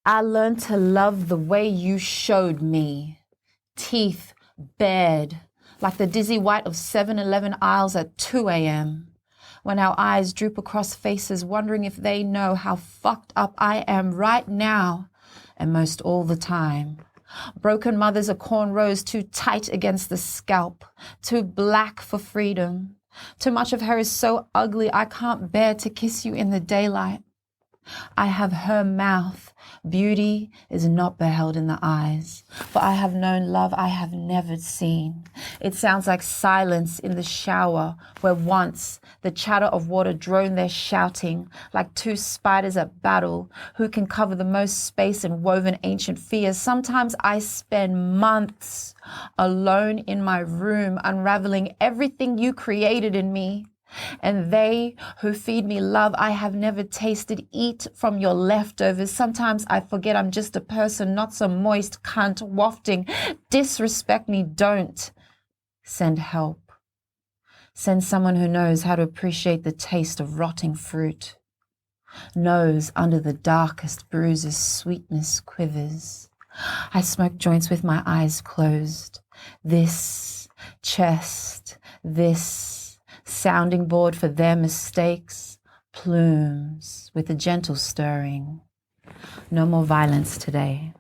I learned to love the way you showed me. Teeth bared, like the dizzy white of 7-Eleven aisles at 2 a.m. When our eyes droop across faces, wondering if they know how fucked up I am right now, and most all the time. Broken mothers are cornrows too tight against the scalp, too black for freedom. Too much of her is so ugly I can't bear to kiss you in the daylight. I have her mouth. Beauty is not beheld in the eyes, but I have known love I have never seen. It sounds like silence in the shower, where once the chatter of water droned their shouting, like two spiders at battle, who can cover the most space in woven ancient fears. Sometimes I spend months alone in my room, unraveling everything you created in me. And they who feed me love I have never tasted eat from your leftovers. Sometimes I forget I'm just a person, not some moist cunt wafting. Disrespect me, don't. Send help. Send someone who knows how to appreciate the taste of rotting fruit. Knows under the darkest bruises sweetness quivers. I smoke joints with my eyes closed. This chest, this sounding board for their mistakes, plumes with a gentle stirring. No more violence today.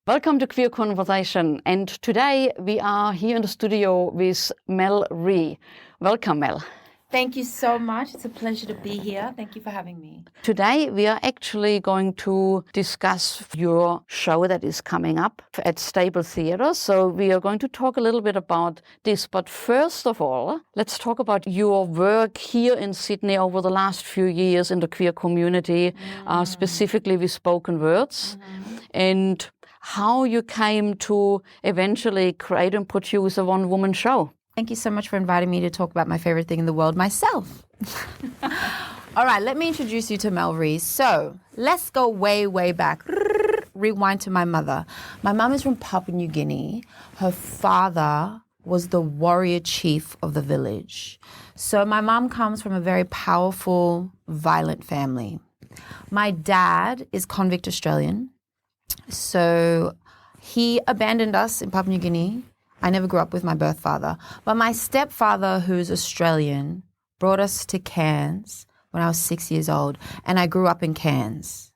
Welcome to Queer Conversation, and today we are here in the studio with Mel Ree. Welcome, Mel. Thank you so much. It's a pleasure to be here. Thank you for having me. Today we are actually going to discuss your show that is coming up at Stables Theatre. So we are going to talk a little bit about this. But first of all, let's talk about your work here in Sydney over the last few years in the queer community, specifically with spoken words, and how you came to eventually create and produce a one-woman show. Thank you so much for inviting me to talk about my favorite thing in the world, myself. All right, let me introduce you to Mel Ree. So let's go way, way back. Rewind to my mother. My mom is from Papua New Guinea. Her father was the warrior chief of the village. So my mom comes from a very powerful, violent family. My dad is convict Australian. So he abandoned us in Papua New Guinea. I never grew up with my birth father, but my stepfather, who's Australian, brought us to Cairns when I was 6 years old, and I grew up in Cairns.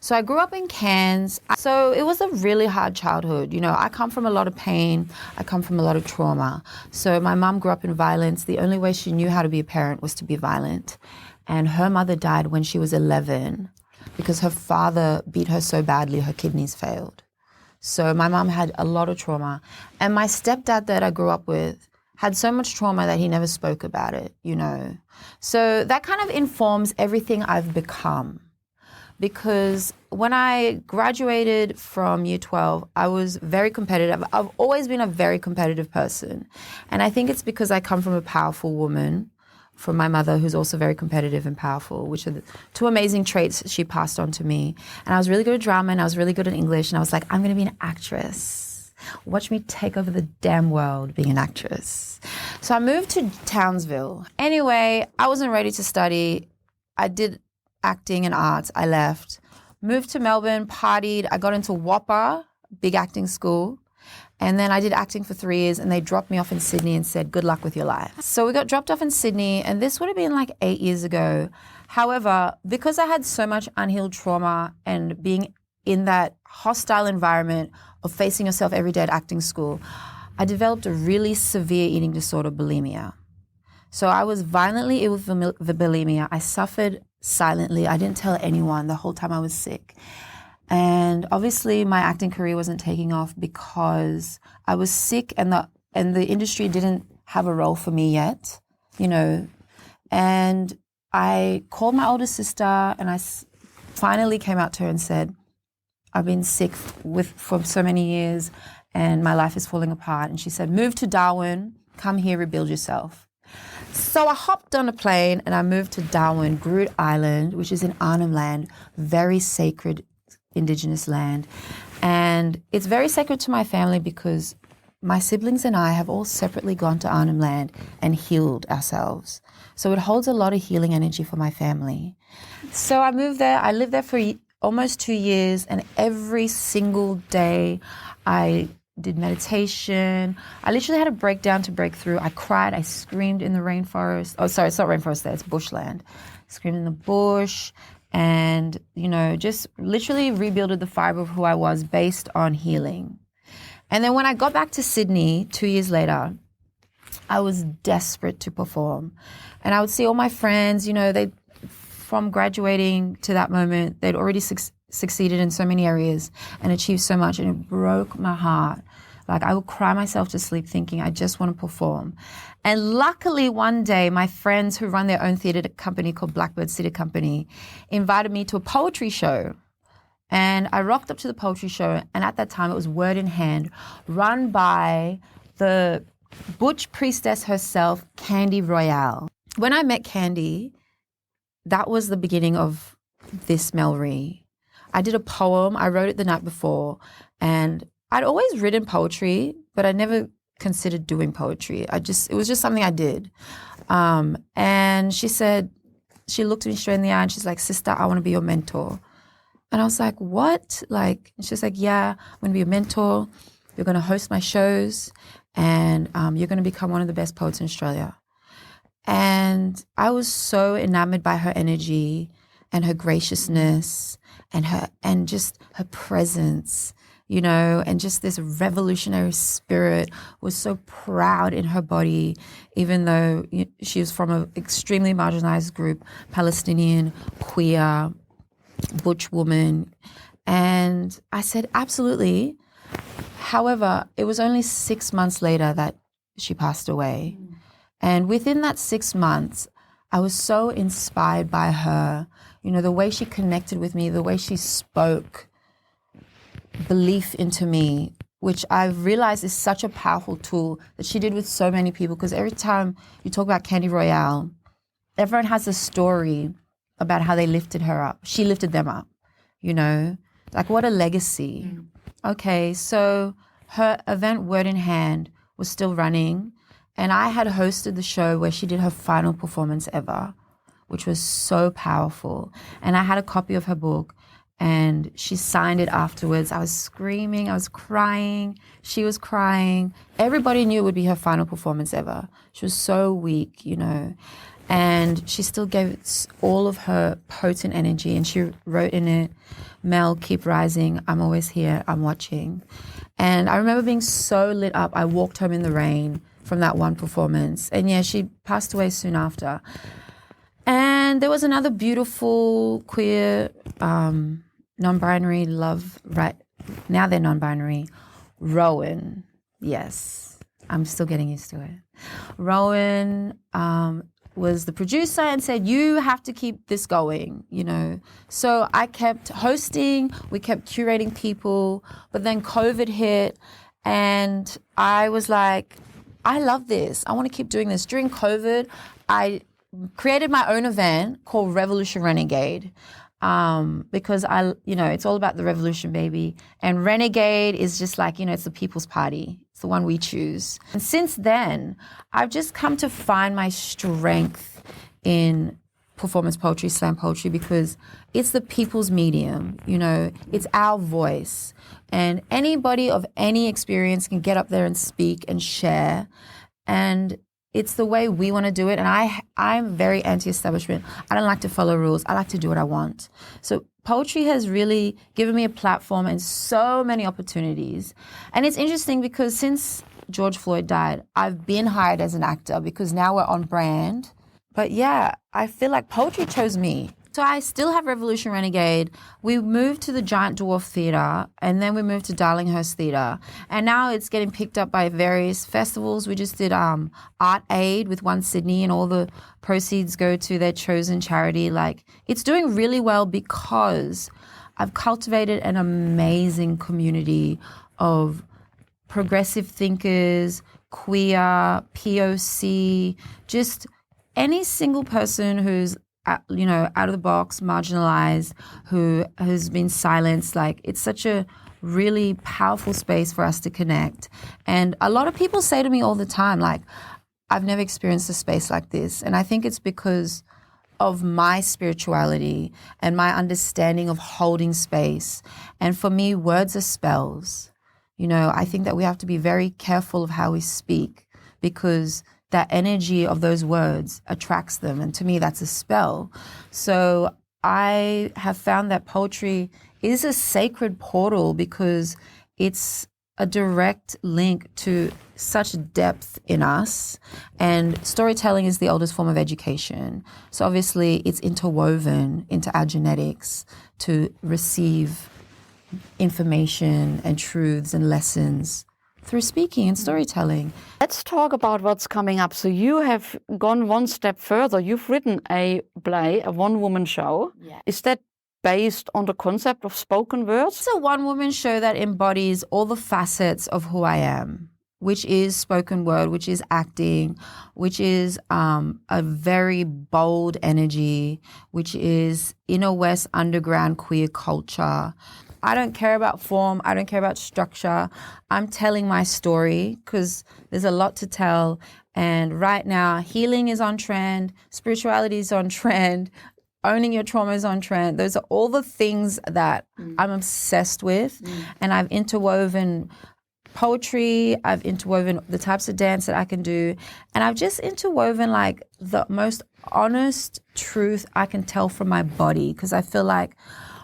So I grew up in Cairns. So it was a really hard childhood. You know, I come from a lot of pain. I come from a lot of trauma. So my mom grew up in violence. The only way she knew how to be a parent was to be violent. And her mother died when she was 11 because her father beat her so badly her kidneys failed. So my mom had a lot of trauma. And my stepdad that I grew up with had so much trauma that he never spoke about it, you know. So that kind of informs everything I've become. Because when I graduated from year 12, I was very competitive. I've always been a very competitive person. And I think it's because I come from a powerful woman, from my mother, who's also very competitive and powerful, which are the two amazing traits she passed on to me. And I was really good at drama and I was really good at English. And I was like, I'm going to be an actress. Watch me take over the damn world being an actress. So I moved to Townsville. Anyway, I wasn't ready to study. I did acting and arts. I left. Moved to Melbourne, partied. I got into WAPA, big acting school. And then I did acting for 3 years and they dropped me off in Sydney and said, good luck with your life. So we got dropped off in Sydney and this would have been like 8 years ago. However, because I had so much unhealed trauma and being in that hostile environment of facing yourself every day at acting school, I developed a really severe eating disorder, bulimia. So I was violently ill with the bulimia. I suffered silently. I didn't tell anyone the whole time I was sick. And obviously my acting career wasn't taking off because I was sick and the industry didn't have a role for me yet, you know. And I called my older sister and I finally came out to her and said, I've been sick for so many years and my life is falling apart. And she said, move to Darwin, come here, rebuild yourself. So I hopped on a plane and I moved to Darwin, Groote Island, which is in Arnhem Land, very sacred Indigenous land. And it's very sacred to my family because my siblings and I have all separately gone to Arnhem Land and healed ourselves. So it holds a lot of healing energy for my family. So I moved there. I lived there for almost 2 years, and every single day I did meditation. I literally had a breakdown to break through. I cried, I screamed in the rainforest. Oh, sorry, it's not rainforest there, it's bushland. Screamed in the bush and, just literally rebuilded the fiber of who I was based on healing. And then when I got back to Sydney 2 years later, I was desperate to perform. And I would see all my friends, they from graduating to that moment, they'd already succeeded in so many areas and achieved so much, and it broke my heart. Like, I would cry myself to sleep thinking, I just want to perform. And luckily one day, my friends who run their own theatre company called Blackbird Theatre Company invited me to a poetry show. And I rocked up to the poetry show, and at that time it was Word in Hand, run by the butch priestess herself, Candy Royale. When I met Candy, that was the beginning of this Mel Ree. I did a poem, I wrote it the night before, and I'd always written poetry, but I never considered doing poetry. It was just something I did. And she looked me straight in the eye and she's like, sister, I want to be your mentor. And I was like, what? And she's like, yeah, I'm going to be your mentor. You're going to host my shows and you're going to become one of the best poets in Australia. And I was so enamored by her energy and her graciousness and just her presence, and just this revolutionary spirit. Was so proud in her body, even though she was from an extremely marginalized group, Palestinian, queer, butch woman. And I said, absolutely. However, it was only 6 months later that she passed away. And within that 6 months, I was so inspired by her, the way she connected with me, the way she spoke belief into me, which I've realized is such a powerful tool that she did with so many people. Because every time you talk about Candy Royale, everyone has a story about how they lifted her up. She lifted them up, like what a legacy. Okay, so her event Word in Hand was still running, and I had hosted the show where she did her final performance ever, which was so powerful. And I had a copy of her book, and she signed it afterwards. I was screaming, I was crying, she was crying. Everybody knew it would be her final performance ever. She was so weak, and she still gave all of her potent energy, and she wrote in it, Mel, keep rising, I'm always here, I'm watching. And I remember being so lit up, I walked home in the rain from that one performance. And yeah, she passed away soon after. And there was another beautiful queer non-binary love, right? Now they're non-binary. Rowan, yes. I'm still getting used to it. Rowan was the producer and said, you have to keep this going, So I kept hosting, we kept curating people, but then COVID hit and I was like, I love this. I want to keep doing this. During COVID, I created my own event called Revolution Renegade. Because it's all about the revolution, baby. And Renegade is just like, it's the people's party. It's the one we choose. And since then, I've just come to find my strength in performance poetry, slam poetry, because it's the people's medium, it's our voice. And anybody of any experience can get up there and speak and share. And it's the way we want to do it. And I'm very anti-establishment. I don't like to follow rules. I like to do what I want. So poetry has really given me a platform and so many opportunities. And it's interesting because since George Floyd died, I've been hired as an actor because now we're on brand. But yeah, I feel like poetry chose me. So I still have Revolution Renegade. We moved to the Giant Dwarf Theatre, and then we moved to Darlinghurst Theatre. And now it's getting picked up by various festivals. We just did Art Aid with One Sydney, and all the proceeds go to their chosen charity. It's doing really well because I've cultivated an amazing community of progressive thinkers, queer, POC, just any single person who's out of the box, marginalized, who has been silenced. It's such a really powerful space for us to connect. And a lot of people say to me all the time, I've never experienced a space like this. And I think it's because of my spirituality and my understanding of holding space. And for me, words are spells. You know, I think that we have to be very careful of how we speak, because that energy of those words attracts them. And to me, that's a spell. So I have found that poetry is a sacred portal because it's a direct link to such depth in us. And storytelling is the oldest form of education. So obviously it's interwoven into our genetics to receive information and truths and lessons through speaking and storytelling. Let's talk about what's coming up. So you have gone one step further. You've written a play, a one-woman show. Yeah. Is that based on the concept of spoken words? It's a one-woman show that embodies all the facets of who I am, which is spoken word, which is acting, which is a very bold energy, which is inner West underground queer culture. I don't care about form. I don't care about structure. I'm telling my story because there's a lot to tell. And right now, healing is on trend. Spirituality is on trend. Owning your trauma is on trend. Those are all the things that I'm obsessed with. And I've interwoven poetry. I've interwoven the types of dance that I can do. And I've just interwoven like the most honest truth I can tell from my body, because I feel like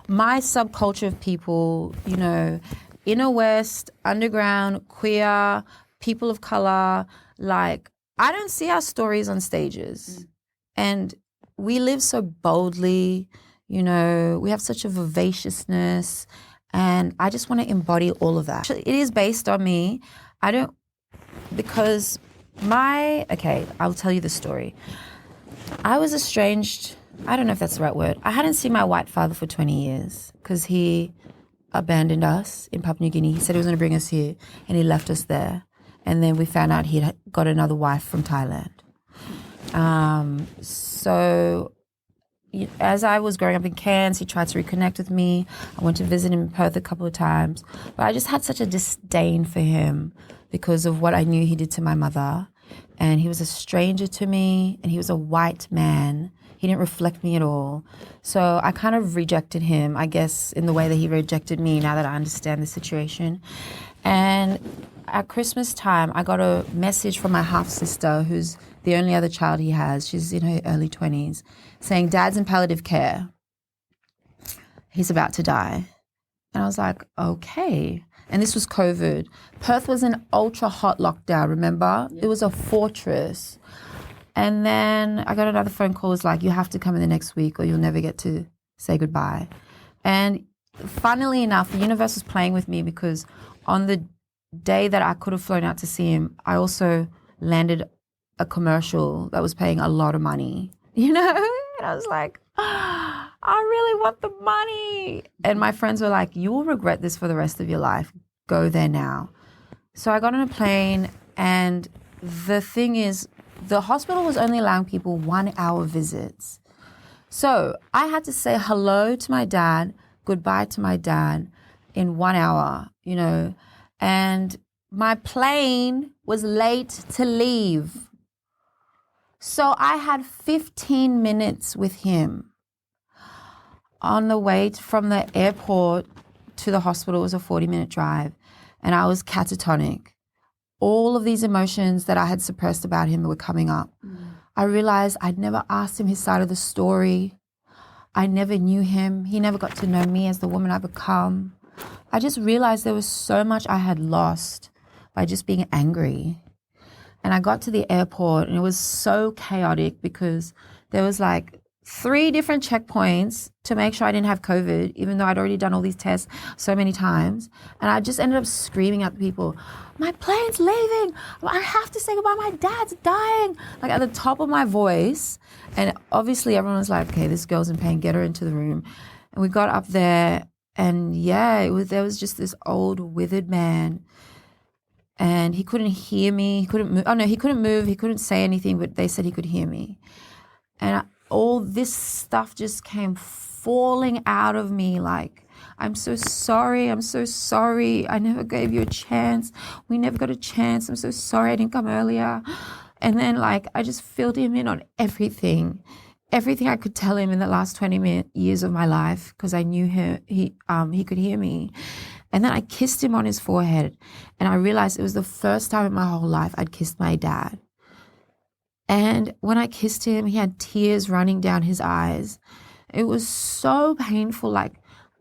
my subculture of people, you know, inner West, underground, queer, people of color, like, I don't see our stories on stages. And we live so boldly, you know, we have such a vivaciousness, and I just want to embody all of that. It is based on me. I'll tell you the story. I was estranged. I don't know if that's the right word. I hadn't seen my white father for 20 years because he abandoned us in Papua New Guinea. He said he was going to bring us here, and he left us there. And then we found out he'd got another wife from Thailand. So as I was growing up in Cairns, he tried to reconnect with me. I went to visit him in Perth a couple of times. But I just had such a disdain for him because of what I knew he did to my mother. And he was a stranger to me, and he was a white man. He didn't reflect me at all. So I kind of rejected him, I guess, in the way that he rejected me, now that I understand the situation. And at Christmas time, I got a message from my half-sister, who's the only other child he has. She's in her early 20s, saying, "Dad's in palliative care. He's about to die." And I was like, okay. And this was COVID. Perth was an ultra-hot lockdown, remember? It was a fortress. And then I got another phone call. It was like, "You have to come in the next week or you'll never get to say goodbye." And funnily enough, the universe was playing with me, because on the day that I could have flown out to see him, I also landed a commercial that was paying a lot of money, you know? And I was like, I really want the money. And my friends were like, "You will regret this for the rest of your life. Go there now." So I got on a plane, and the thing is, the hospital was only allowing people 1 hour visits. So I had to say hello to my dad, goodbye to my dad in 1 hour, you know, and my plane was late to leave. So I had 15 minutes with him. On the way from the airport to the hospital, it was a 40-minute drive, and I was catatonic. All of these emotions that I had suppressed about him were coming up. I realized I'd never asked him his side of the story. I never knew him. He never got to know me as the woman I've become. I just realized there was so much I had lost by just being angry. And I got to the airport, and it was so chaotic because there was like 3 different checkpoints to make sure I didn't have COVID, even though I'd already done all these tests so many times. And I just ended up screaming at the people, "My plane's leaving. I have to say goodbye. My dad's dying." Like at the top of my voice. And obviously everyone was like, "Okay, this girl's in pain. Get her into the room." And we got up there, and there was just this old withered man. And he couldn't hear me. He couldn't move. Oh, no, he couldn't move. He couldn't say anything, but they said he could hear me. And all this stuff just came falling out of me like, "I'm so sorry. I'm so sorry. I never gave you a chance. We never got a chance. I'm so sorry I didn't come earlier." And then like I just filled him in on everything. everything I could tell him in the last 20 years of my life, because I knew he could hear me. And then I kissed him on his forehead, and I realized it was the first time in my whole life I'd kissed my dad. And when I kissed him, he had tears running down his eyes. It was so painful. Like,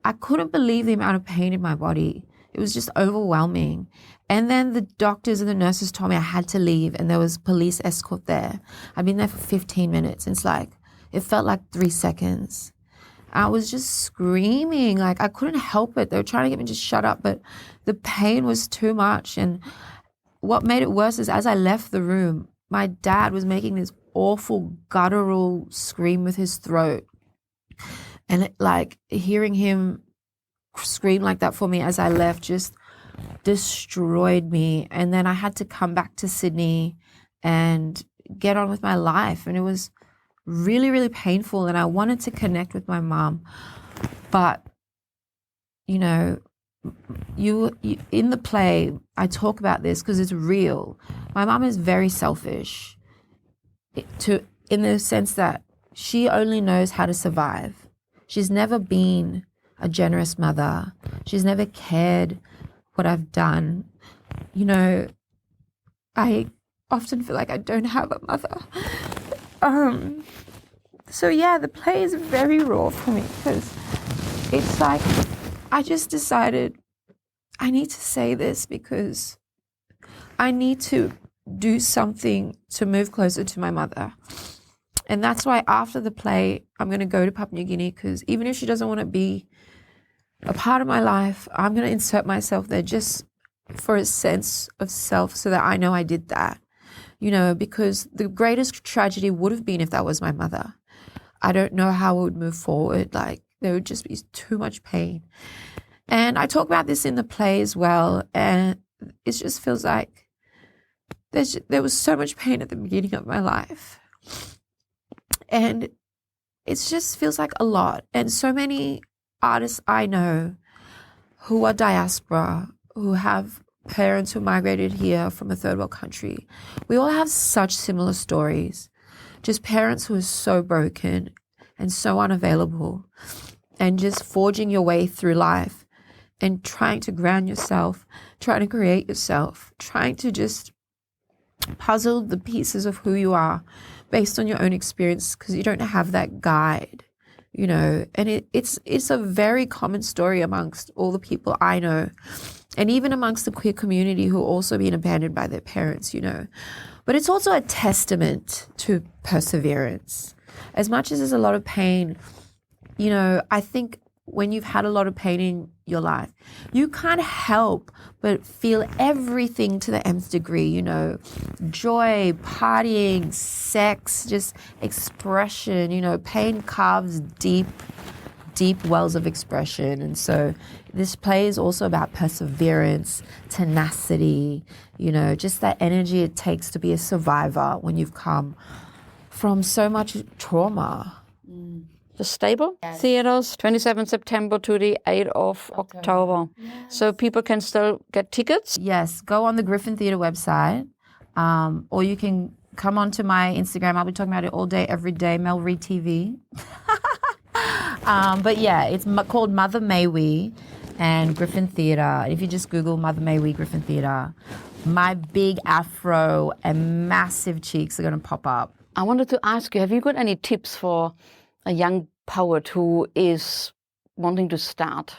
I couldn't believe the amount of pain in my body. It was just overwhelming. And then the doctors and the nurses told me I had to leave, and there was police escort there. I'd been there for 15 minutes. And it felt like 3 seconds. I was just screaming. Like, I couldn't help it. They were trying to get me to shut up, but the pain was too much. And what made it worse is as I left the room, my dad was making this awful guttural scream with his throat. And hearing him scream like that for me as I left just destroyed me. And then I had to come back to Sydney and get on with my life. And it was really, really painful. And I wanted to connect with my mom. But, you know, you in the play, I talk about this because it's real. My mom is very selfish in the sense that she only knows how to survive. She's never been a generous mother. She's never cared what I've done. You know, I often feel like I don't have a mother. So yeah, the play is very raw for me because it's like I just decided I need to say this because I need to do something to move closer to my mother. And that's why after the play, I'm going to go to Papua New Guinea because even if she doesn't want to be a part of my life, I'm going to insert myself there just for a sense of self so that I know I did that, you know, because the greatest tragedy would have been if that was my mother. I don't know how it would move forward. Like, there would just be too much pain. And I talk about this in the play as well. And it just feels like there was so much pain at the beginning of my life. And it just feels like a lot. And so many artists I know who are diaspora, who have parents who migrated here from a third world country, we all have such similar stories. Just parents who are so broken and so unavailable, and just forging your way through life and trying to ground yourself, trying to create yourself, trying to just puzzle the pieces of who you are based on your own experience because you don't have that guide, you know. And it's a very common story amongst all the people I know, and even amongst the queer community who are also being abandoned by their parents, you know. But it's also a testament to perseverance. As much as there's a lot of pain, you know, I think when you've had a lot of pain in your life, you can't help but feel everything to the nth degree, you know, joy, partying, sex, just expression, you know, pain carves deep wells of expression. And so this play is also about perseverance, tenacity, you know, just that energy it takes to be a survivor when you've come from so much trauma. The Stable Theatres, 27 September to the 8th of October. Yes. So people can still get tickets? Yes, go on the Griffin Theatre website, or you can come onto my Instagram. I'll be talking about it all day, every day, Mel Ree TV. But yeah, it's called Mother May We and Griffin Theatre. If you just Google Mother May We Griffin Theatre, my big afro and massive cheeks are going to pop up. I wanted to ask you, have you got any tips for a young poet who is wanting to start?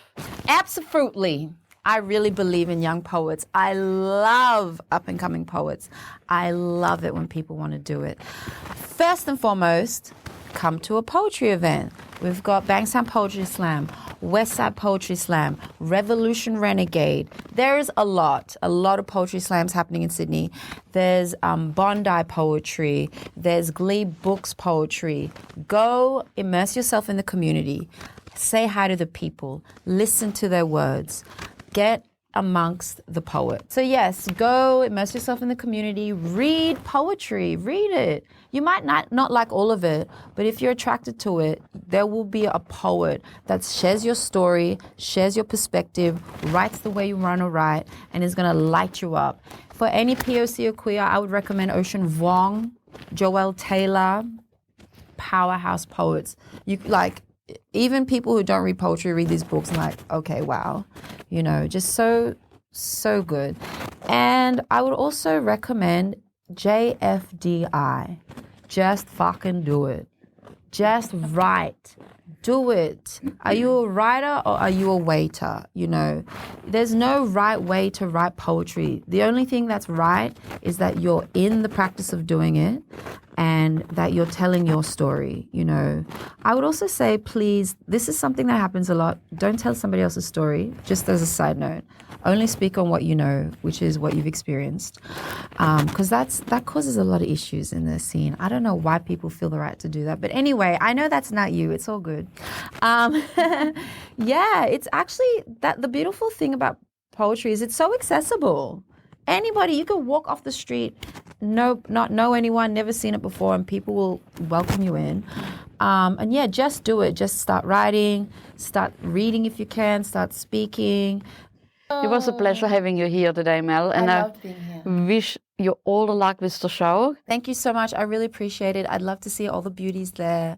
Absolutely. I really believe in young poets. I love up-and-coming poets. I love it when people want to do it. First and foremost, come to a poetry event. We've got Bankstown Poetry Slam, Westside Poetry Slam, Revolution Renegade. There's a lot of poetry slams happening in Sydney. There's Bondi Poetry. There's Glebe Books Poetry. Go immerse yourself in the community. Say hi to the people. Listen to their words. Get amongst the poets. So yes, go immerse yourself in the community. Read poetry. Read it. You might not like all of it, but if you're attracted to it, there will be a poet that shares your story, shares your perspective, writes the way you want to write, and is going to light you up. For any POC or queer, I would recommend Ocean Vuong, Joelle Taylor, powerhouse poets. You like, even people who don't read poetry read these books and like, okay, wow, you know, just so good. And I would also recommend JFDI. Just fucking do it. Just write. Do it. Are you a writer or are you a waiter? You know, there's no right way to write poetry. The only thing that's right is that you're in the practice of doing it and that you're telling your story, you know. I would also say, please, this is something that happens a lot. Don't tell somebody else's story, just as a side note. Only speak on what you know, which is what you've experienced. Because that causes a lot of issues in the scene. I don't know why people feel the right to do that. But anyway, I know that's not you. It's all good. Yeah, it's actually that the beautiful thing about poetry is it's so accessible. Anybody, you can walk off the street, not know anyone, never seen it before, and people will welcome you in. And yeah, just do it. Just start writing, start reading if you can, start speaking. It was a pleasure having you here today, Mel. And I loved being here. Wish you all the luck with the show. Thank you so much. I really appreciate it. I'd love to see all the beauties there.